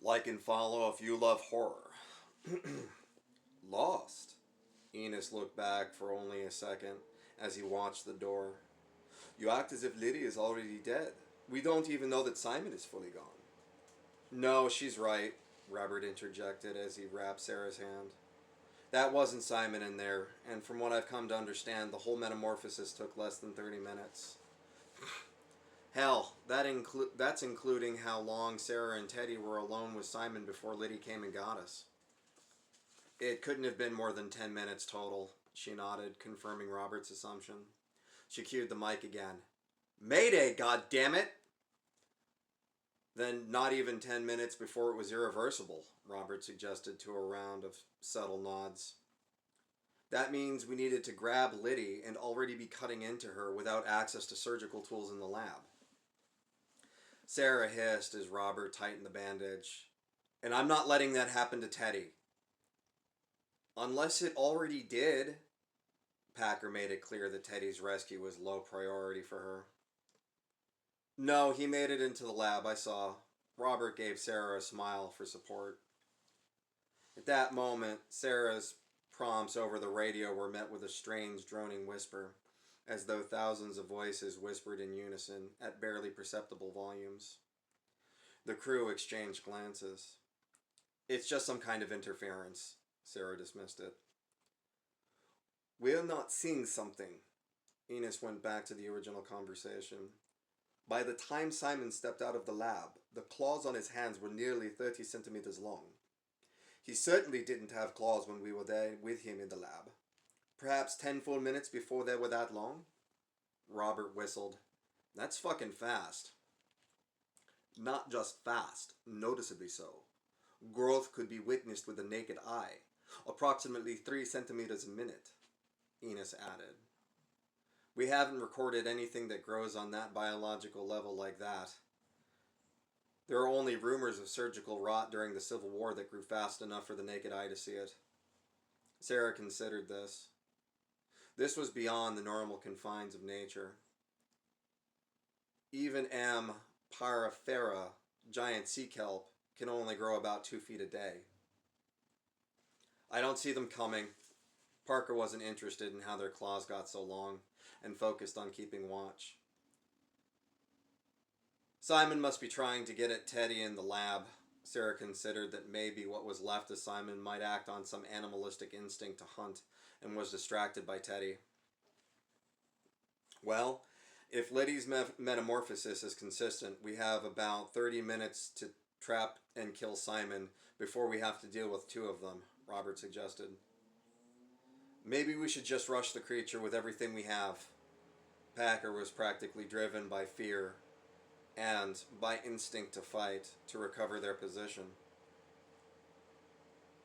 Like and follow if you love horror. Lost. Enos looked back for only a second as he watched the door. You act as if Liddy is already dead. We don't even know that Simon is fully gone. No, she's right, Robert interjected as he wrapped Sarah's hand. That wasn't Simon in there, and from what I've come to understand, the whole metamorphosis took less than 30 minutes. Hell, that's including how long Sarah and Teddy were alone with Simon before Liddy came and got us. It couldn't have been more than 10 minutes total, she nodded, confirming Robert's assumption. She cued the mic again. Mayday, goddammit! Then not even 10 minutes before it was irreversible, Robert suggested to a round of subtle nods. That means we needed to grab Liddy and already be cutting into her without access to surgical tools in the lab. Sarah hissed as Robert tightened the bandage. And I'm not letting that happen to Teddy. Unless it already did. Packer made it clear that Teddy's rescue was low priority for her. No, he made it into the lab, I saw. Robert gave Sarah a smile for support. At that moment, Sarah's prompts over the radio were met with a strange droning whisper, as though thousands of voices whispered in unison at barely perceptible volumes. The crew exchanged glances. It's just some kind of interference, Sarah dismissed it. We're not seeing something. Enos went back to the original conversation. By the time Simon stepped out of the lab, the claws on his hands were nearly 30 centimeters long. He certainly didn't have claws when we were there with him in the lab. Perhaps 10 full minutes before they were that long? Robert whistled. That's fucking fast. Not just fast, noticeably so. Growth could be witnessed with the naked eye, approximately 3 centimeters a minute, Enos added. We haven't recorded anything that grows on that biological level like that. There are only rumors of surgical rot during the Civil War that grew fast enough for the naked eye to see it. Sarah considered this. This was beyond the normal confines of nature. Even M. parafera, giant sea kelp, can only grow about 2 feet a day. I don't see them coming. Parker wasn't interested in how their claws got so long and focused on keeping watch. Simon must be trying to get at Teddy in the lab. Sarah considered that maybe what was left of Simon might act on some animalistic instinct to hunt and was distracted by Teddy. Well, if Liddy's metamorphosis is consistent, we have about 30 minutes to trap and kill Simon before we have to deal with 2 of them, Robert suggested. Maybe we should just rush the creature with everything we have. Packer was practically driven by fear and by instinct to fight to recover their position.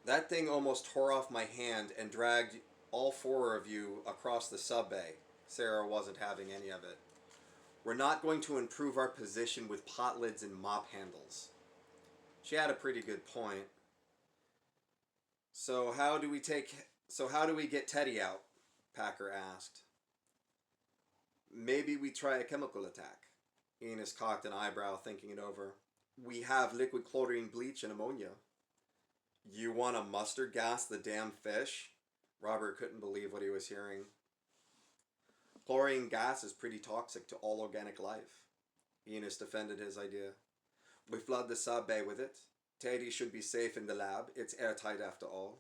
That thing almost tore off my hand and dragged all 4 of you across the sub-bay. Sarah wasn't having any of it. We're not going to improve our position with pot lids and mop handles. She had a pretty good point. So how do we get Teddy out? Packer asked. Maybe we try a chemical attack. Enos cocked an eyebrow, thinking it over. We have liquid chlorine bleach and ammonia. You want to mustard gas the damn fish? Robert couldn't believe what he was hearing. Chlorine gas is pretty toxic to all organic life. Enos defended his idea. We flood the sub-bay with it. Teddy should be safe in the lab. It's airtight after all.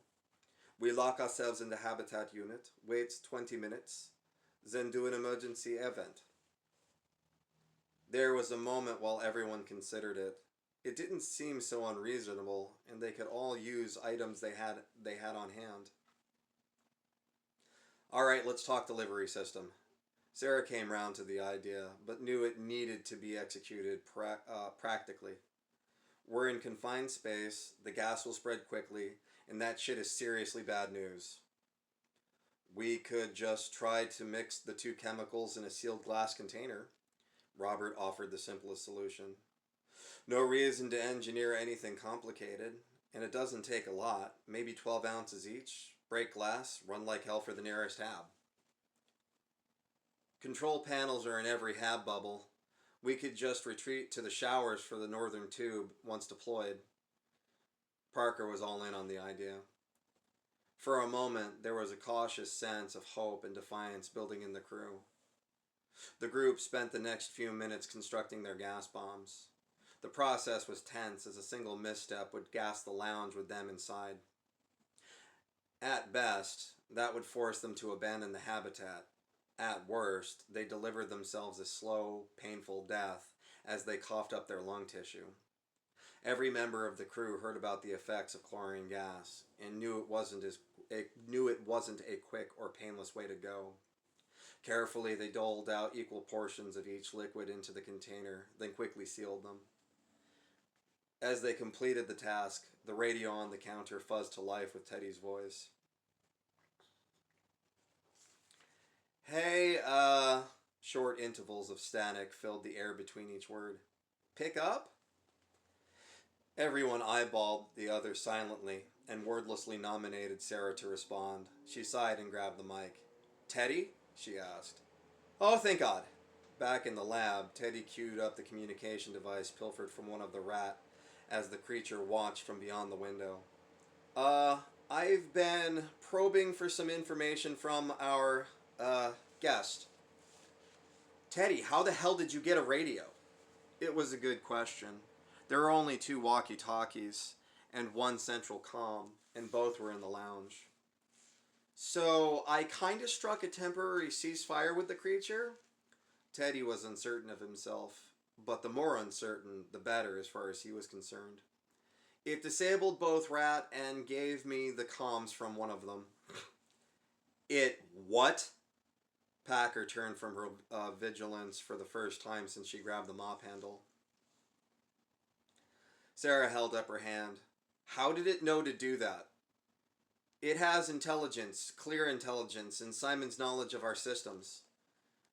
We lock ourselves in the habitat unit, wait 20 minutes, then do an emergency air vent. There was a moment while everyone considered it. It didn't seem so unreasonable, and they could all use items they had on hand. All right, let's talk delivery system. Sarah came round to the idea, but knew it needed to be executed practically. We're in confined space, the gas will spread quickly, and that shit is seriously bad news. We could just try to mix the 2 chemicals in a sealed glass container. Robert offered the simplest solution. No reason to engineer anything complicated, and it doesn't take a lot, maybe 12 ounces each. Break glass, run like hell for the nearest hab. Control panels are in every hab bubble. We could just retreat to the showers for the northern tube once deployed. Parker was all in on the idea. For a moment, there was a cautious sense of hope and defiance building in the crew. The group spent the next few minutes constructing their gas bombs. The process was tense as a single misstep would gas the lounge with them inside. At best, that would force them to abandon the habitat. At worst, they delivered themselves a slow, painful death as they coughed up their lung tissue. Every member of the crew heard about the effects of chlorine gas and knew it wasn't a quick or painless way to go. Carefully, they doled out equal portions of each liquid into the container, then quickly sealed them. As they completed the task, the radio on the counter fuzzed to life with Teddy's voice. Hey, short intervals of static filled the air between each word. Pick up? Everyone eyeballed the other silently and wordlessly nominated Sarah to respond. She sighed and grabbed the mic. Teddy? She asked. Oh, thank God. Back in the lab, Teddy queued up the communication device pilfered from one of the rat as the creature watched from beyond the window. I've been probing for some information from our, guest. Teddy, how the hell did you get a radio? It was a good question. There were only 2 walkie-talkies and 1 central comm, and both were in the lounge. So I kind of struck a temporary ceasefire with the creature? Teddy was uncertain of himself, but the more uncertain, the better as far as he was concerned. It disabled both rat and gave me the comms from one of them. It what? Packer turned from her vigilance for the first time since she grabbed the mop handle. Sarah held up her hand. How did it know to do that? It has intelligence, clear intelligence, and Simon's knowledge of our systems.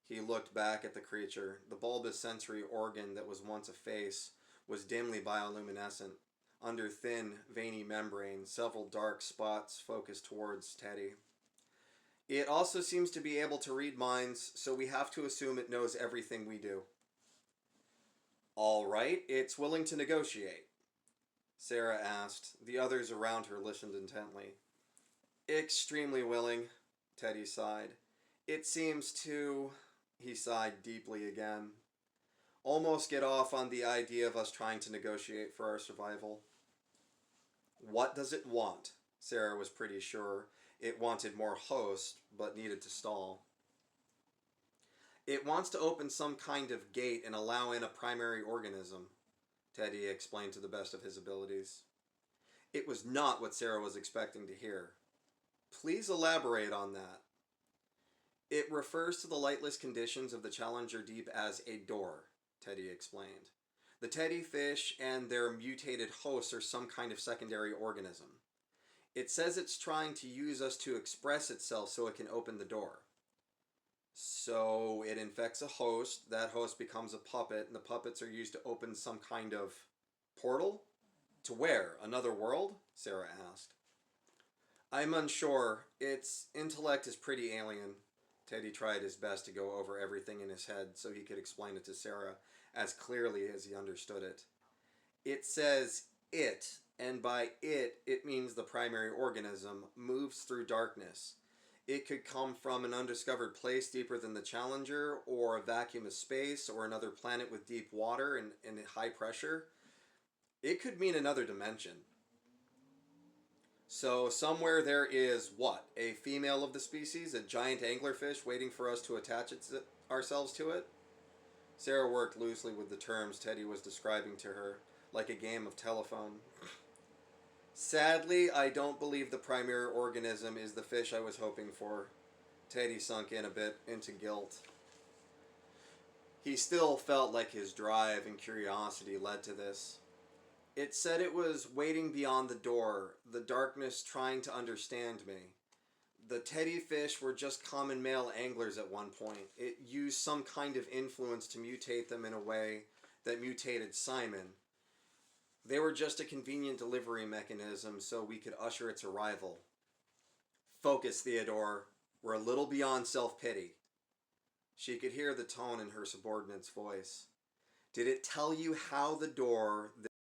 He looked back at the creature. The bulbous sensory organ that was once a face was dimly bioluminescent. Under thin, veiny membrane, several dark spots focused towards Teddy. It also seems to be able to read minds, so we have to assume it knows everything we do. All right, it's willing to negotiate. Sarah asked. The others around her listened intently. Extremely willing, Teddy sighed. It seems to... He sighed deeply again. Almost get off on the idea of us trying to negotiate for our survival. What does it want? Sarah was pretty sure. It wanted more host, but needed to stall. It wants to open some kind of gate and allow in a primary organism, Teddy explained to the best of his abilities. It was not what Sarah was expecting to hear. Please elaborate on that. It refers to the lightless conditions of the Challenger Deep as a door, Teddy explained. The teddy fish and their mutated hosts are some kind of secondary organism. It says it's trying to use us to express itself so it can open the door. So it infects a host, that host becomes a puppet, and the puppets are used to open some kind of portal? To where? Another world? Sarah asked. I'm unsure. Its intellect is pretty alien. Teddy tried his best to go over everything in his head so he could explain it to Sarah as clearly as he understood it. It says it, and by it means the primary organism, moves through darkness. It could come from an undiscovered place deeper than the Challenger, or a vacuum of space, or another planet with deep water and high pressure. It could mean another dimension. So somewhere there is, what, a female of the species, a giant anglerfish waiting for us to attach ourselves to it? Sarah worked loosely with the terms Teddy was describing to her, like a game of telephone. Sadly, I don't believe the primary organism is the fish I was hoping for. Teddy sunk in a bit into guilt. He still felt like his drive and curiosity led to this. It said it was waiting beyond the door, the darkness trying to understand me. The teddy fish were just common male anglers at one point. It used some kind of influence to mutate them in a way that mutated Simon. They were just a convenient delivery mechanism so we could usher its arrival. Focus, Theodore. We're a little beyond self-pity. She could hear the tone in her subordinate's voice. Did it tell you how the door